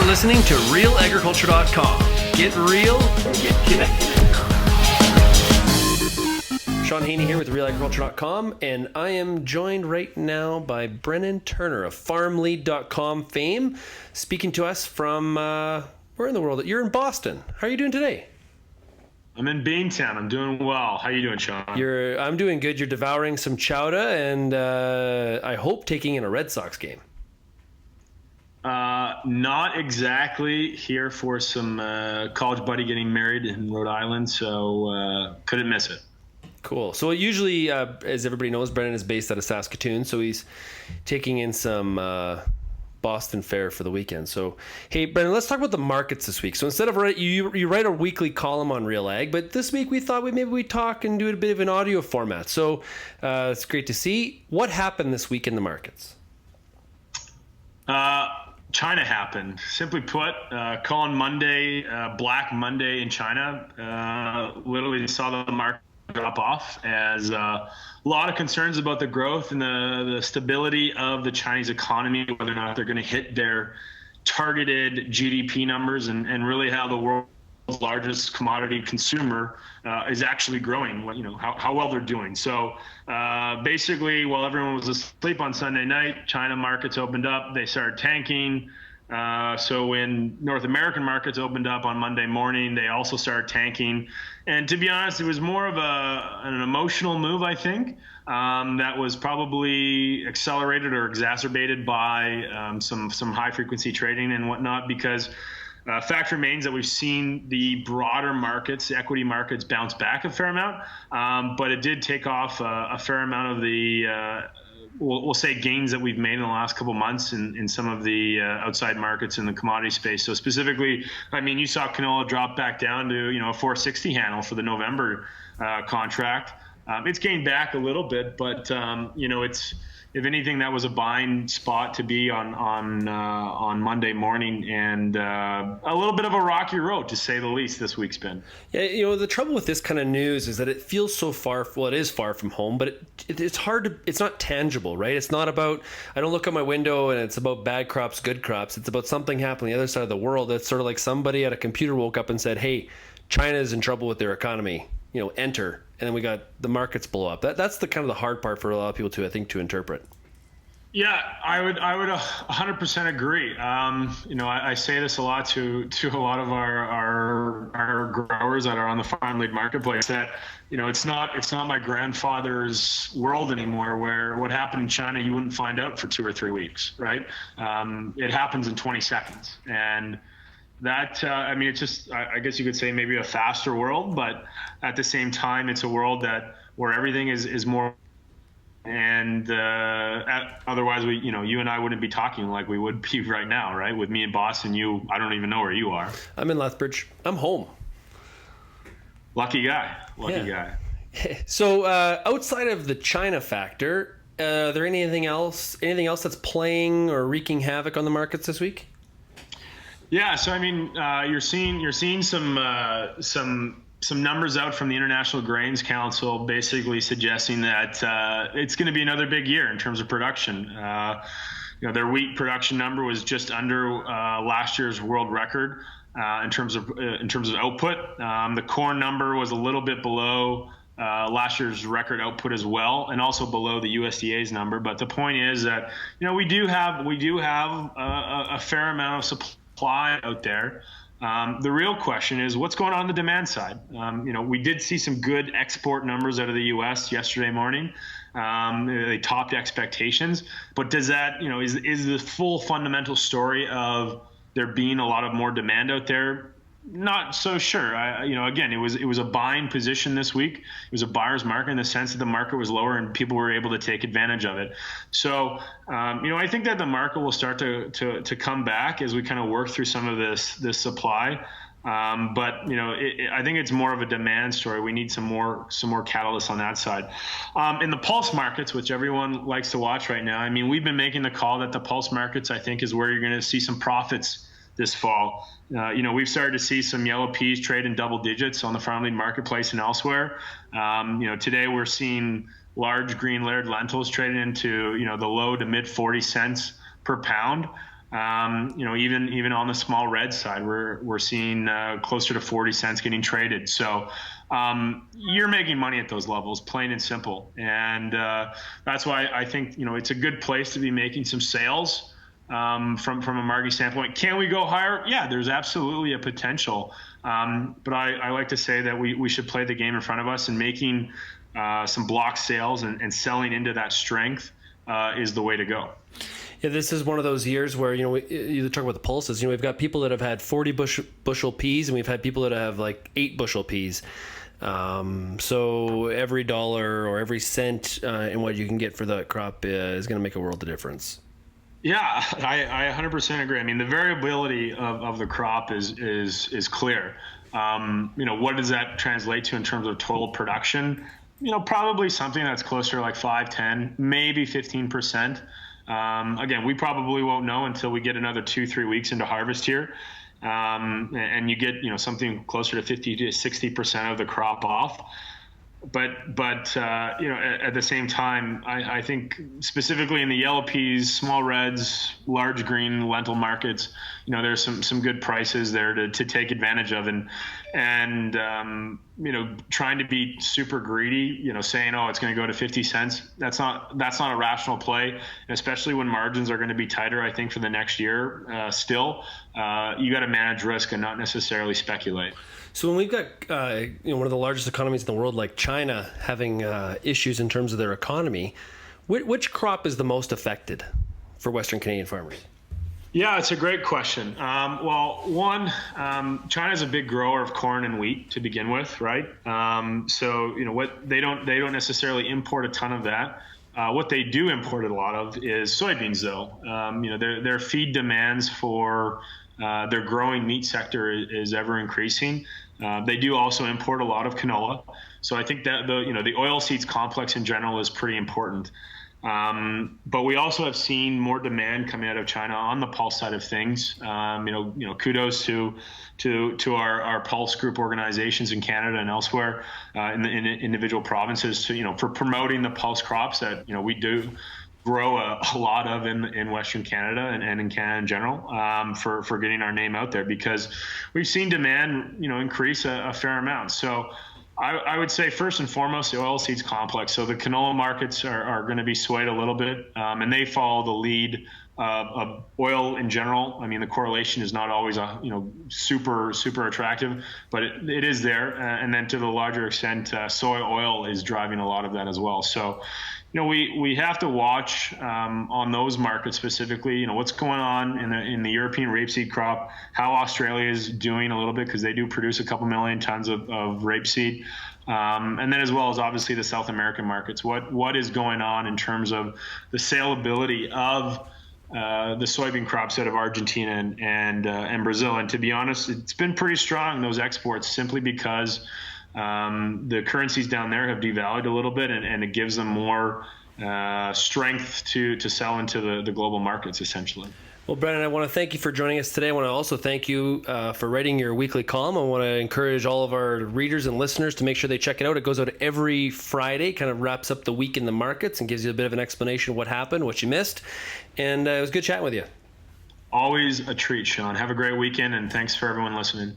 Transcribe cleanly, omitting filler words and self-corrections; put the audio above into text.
listening to RealAgriculture.com. Get real, get connected. Sean Haney here with RealAgriculture.com, and I am joined right now by Brennan Turner of FarmLead.com fame, speaking to us from, where in the world? You're in Boston. How are you doing today? I'm in Beantown. I'm doing well. How you doing, Sean? I'm doing good. You're devouring some chowder and I hope taking in a Red Sox game. Not exactly. Here for some college buddy getting married in Rhode Island, so couldn't miss it. Cool. So usually, as everybody knows, Brennan is based out of Saskatoon, so he's taking in some Boston fare for the weekend. So, hey, Brennan, let's talk about the markets this week. So instead of you write a weekly column on Real Ag, but this week we thought maybe we'd talk and do a bit of an audio format. So it's great to see. What happened this week in the markets? China happened. Simply put, calling Monday Black Monday in China. Literally saw the market drop off as a lot of concerns about the growth and the stability of the Chinese economy, whether or not they're going to hit their targeted GDP numbers and really how the world's largest commodity consumer is actually growing, how well they're doing. So basically, while everyone was asleep on Sunday night, China markets opened up, they started tanking. So when North American markets opened up on Monday morning, they also started tanking. And to be honest, it was more of an emotional move, I think, that was probably accelerated or exacerbated by some high-frequency trading and whatnot, because fact remains that we've seen the broader markets, the equity markets, bounce back a fair amount, but it did take off a fair amount of the we'll say gains that we've made in the last couple months in some of the outside markets in the commodity space. So specifically, I mean, you saw canola drop back down to a 460 handle for the November contract. It's gained back a little bit, but it's, if anything, that was a buying spot to be on Monday morning, and a little bit of a rocky road, to say the least, this week's been. Yeah, the trouble with this kind of news is that it feels so far. Well, it is far from home, but it's hard to. It's not tangible, right? It's not about. I don't look out my window and it's about bad crops, good crops. It's about something happening on the other side of the world. It's sort of like somebody at a computer woke up and said, "Hey, China's in trouble with their economy. Enter." And then we got the markets blow up. That's the kind of the hard part for a lot of people to interpret. Yeah, I would 100% agree. I say this a lot to a lot of our growers that are on the farm lead marketplace, that it's not my grandfather's world anymore, where what happened in China you wouldn't find out for 2 or 3 weeks, right? It happens in 20 seconds, and that it's just, I guess you could say, maybe a faster world, but at the same time it's a world where everything is more. And otherwise, you and I wouldn't be talking like we would be right now, right? With me in Boston, I don't even know where you are. I'm in Lethbridge. I'm home. Lucky guy. So outside of the China factor, are there anything else that's playing or wreaking havoc on the markets this week? Yeah. So you're seeing some numbers out from the International Grains Council, basically suggesting that it's going to be another big year in terms of production. Their wheat production number was just under last year's world record in terms of output. The corn number was a little bit below last year's record output as well, and also below the USDA's number. But the point is that we do have a fair amount of supply out there. The real question is what's going on the demand side. We did see some good export numbers out of the U.S. yesterday morning. They topped expectations, but does that, is the full fundamental story of there being a lot of more demand out there? Not so sure. Again, it was a buying position this week. It was a buyer's market in the sense that the market was lower and people were able to take advantage of it. So, I think that the market will start to come back as we kind of work through some of this supply. But I think it's more of a demand story. We need some more catalysts on that side. In the pulse markets, which everyone likes to watch right now, we've been making the call that the pulse markets, I think, is where you're going to see some profits this fall. We've started to see some yellow peas trade in double digits on the farm lead marketplace and elsewhere. Today we're seeing large green layered lentils traded into the low to mid 40 cents per pound. Even on the small red side, we're seeing closer to 40 cents getting traded. So you're making money at those levels, plain and simple. And that's why I think it's a good place to be making some sales from a market standpoint. Can we go higher? Yeah, there's absolutely a potential. But I like to say that we should play the game in front of us, and making some block sales and selling into that strength is the way to go. Yeah, this is one of those years where, you talk about the pulses. We've got people that have had 40 bushel peas, and we've had people that have like 8 bushel peas. So every dollar or every cent in what you can get for that crop is going to make a world of difference. Yeah, I 100% agree. I mean, the variability of the crop is clear. What does that translate to in terms of total production? Probably something that's closer to like 5, 10, maybe 15%. Again, we probably won't know until we get another 2-3 weeks into harvest here. And you get, something closer to 50 to 60% of the crop off. But at the same time, I think specifically in the yellow peas, small reds, large green lentil markets, there's some good prices there to take advantage of, and trying to be super greedy, saying, oh, it's going to go to 50 cents. That's not a rational play, especially when margins are going to be tighter, I think, for the next year. Still, you got to manage risk and not necessarily speculate. So when we've got one of the largest economies in the world, like China, having issues in terms of their economy, which crop is the most affected for Western Canadian farmers? Yeah, it's a great question. One, China's a big grower of corn and wheat to begin with, right? So what they don't necessarily import a ton of that. What they do import a lot of is soybeans, though. Their feed demands for their growing meat sector is ever increasing. They do also import a lot of canola. So I think that the oilseeds complex in general is pretty important. But we also have seen more demand coming out of China on the pulse side of things. Kudos to our pulse group organizations in Canada and elsewhere in individual provinces for promoting the pulse crops that we do grow a lot of in Western Canada and in Canada in general, for getting our name out there, because we've seen demand increase a fair amount. So I would say first and foremost the oilseeds complex. So the canola markets are going to be swayed a little bit, and they follow the lead of oil in general. I mean, the correlation is not always super attractive, but it is there. And then to the larger extent, soy oil is driving a lot of that as well. So we have to watch on those markets specifically, what's going on in the European rapeseed crop, how Australia is doing a little bit, because they do produce a couple million tons of rapeseed. And then as well as obviously the South American markets, what is going on in terms of the saleability of the soybean crops out of Argentina and Brazil. And to be honest, it's been pretty strong, those exports, simply because the currencies down there have devalued a little bit, and it gives them more strength to sell into the global markets, essentially. Well, Brennan, I want to thank you for joining us today. I want to also thank you for writing your weekly column. I want to encourage all of our readers and listeners to make sure they check it out. It goes out every Friday, kind of wraps up the week in the markets and gives you a bit of an explanation of what happened, what you missed. And it was good chatting with you. Always a treat, Sean. Have a great weekend, and thanks for everyone listening.